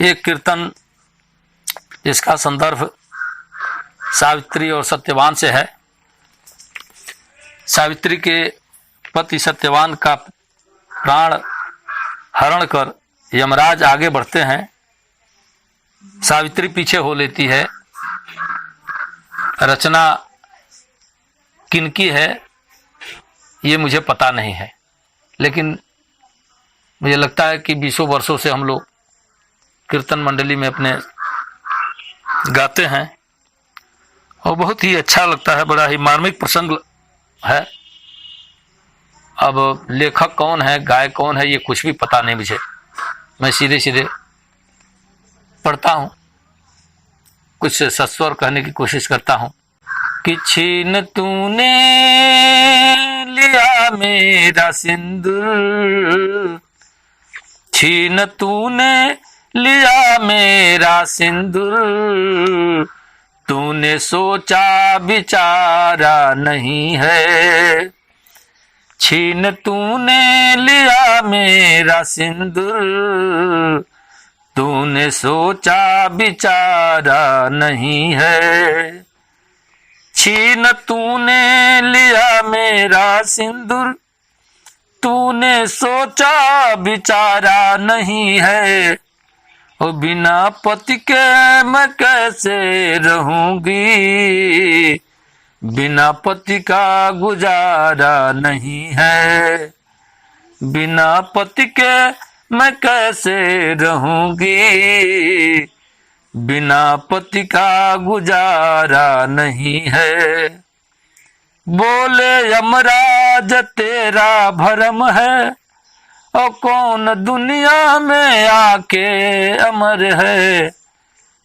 एक कीर्तन इसका संदर्भ सावित्री और सत्यवान से है। सावित्री के पति सत्यवान का प्राण हरण कर यमराज आगे बढ़ते हैं, सावित्री पीछे हो लेती है। रचना किनकी है ये मुझे पता नहीं है, लेकिन मुझे लगता है कि 20 वर्षों से हम लोग कीर्तन मंडली में अपने गाते हैं और बहुत ही अच्छा लगता है, बड़ा ही मार्मिक प्रसंग है। अब लेखक कौन है, गायक कौन है, ये कुछ भी पता नहीं मुझे। मैं सीधे सीधे पढ़ता हूँ, कुछ सस्वर कहने की कोशिश करता हूँ कि छीन तूने लिया मेरा सिंदूर, छीन तूने लिया मेरा सिंदूर, तूने सोचा विचारा नहीं है। छीन तूने लिया मेरा सिंदूर, तूने सोचा विचारा नहीं है। छीन तूने लिया मेरा सिंदूर, तूने सोचा विचारा नहीं है। ओ बिना पति के मैं कैसे रहूंगी, बिना पति का गुजारा नहीं है। बिना पति के मैं कैसे रहूंगी, बिना पति का गुजारा नहीं है। बोले यमराज तेरा भरम है, और कौन दुनिया में आके अमर है।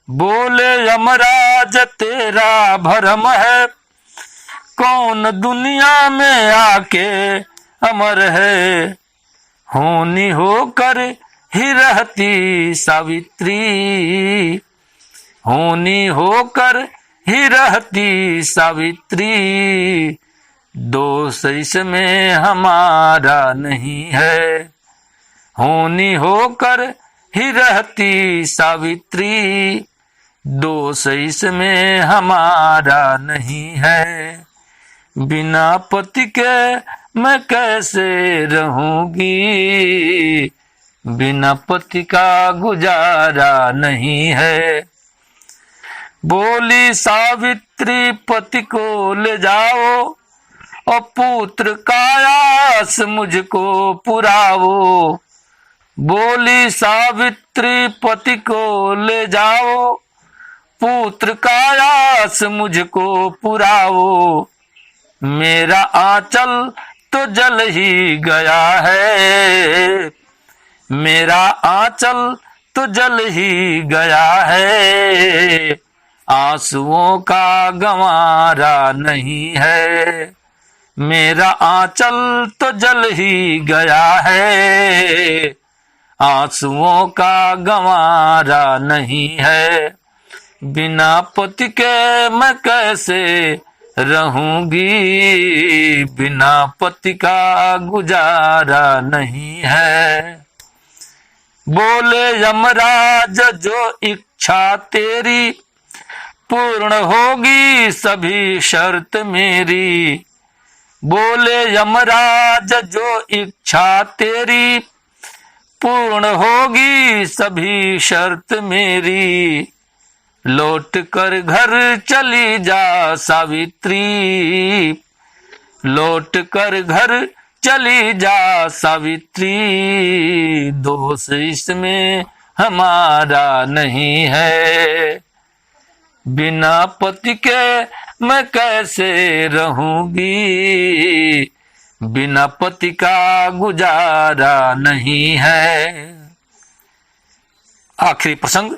बोले यमराज तेरा भरम है, कौन दुनिया में आके अमर है। होनी होकर ही रहती सावित्री, होनी होकर ही रहती सावित्री, दोष इसमें हमारा नहीं है। होनी होकर ही रहती सावित्री, दोष इसमें हमारा नहीं है। बिना पति के मैं कैसे रहूंगी, बिना पति का गुजारा नहीं है। बोली सावित्री पति को ले जाओ, और पुत्र का आस मुझको पुराओ। बोली सावित्री पति को ले जाओ, पुत्र का आस मुझको पुराओ। मेरा आंचल तो जल ही गया है, मेरा आंचल तो जल ही गया है। आंसुओं का गंवारा नहीं है, मेरा आंचल तो जल ही गया है। आंसुओं का गंवारा नहीं है। बिना पति के मैं कैसे रहूंगी, बिना पति का गुजारा नहीं है। बोले यमराज जो इच्छा तेरी, पूर्ण होगी सभी शर्त मेरी। बोले यमराज जो इच्छा तेरी, पूर्ण होगी सभी शर्त मेरी। लौट कर घर चली जा सावित्री, लौट कर घर चली जा सावित्री, दोष इसमें हमारा नहीं है। बिना पति के मैं कैसे रहूंगी, बिना पति का गुजारा नहीं है। आखिरी प्रसंग।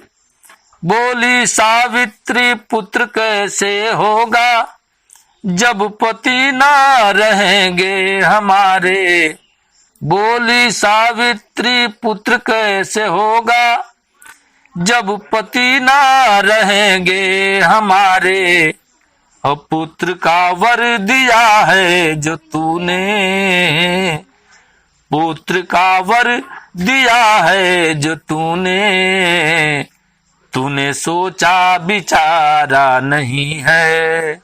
बोली सावित्री पुत्र कैसे होगा, जब पति ना रहेंगे हमारे। बोली सावित्री पुत्र कैसे होगा, जब पति ना रहेंगे हमारे। और पुत्र का वर दिया है जो तूने, पुत्र का वर दिया है जो तूने सोचा बिचारा नहीं है।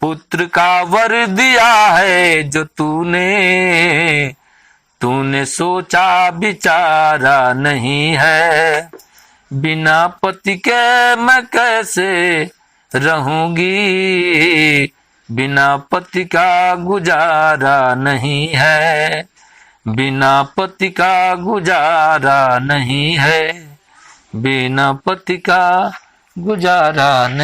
पुत्र का वर दिया है जो तूने सोचा बिचारा नहीं है। बिना पति के मैं कैसे रहूंगी, बिना पति का गुजारा नहीं है, बिना पति का गुजारा नहीं है, बिना पति का गुजारा नहीं।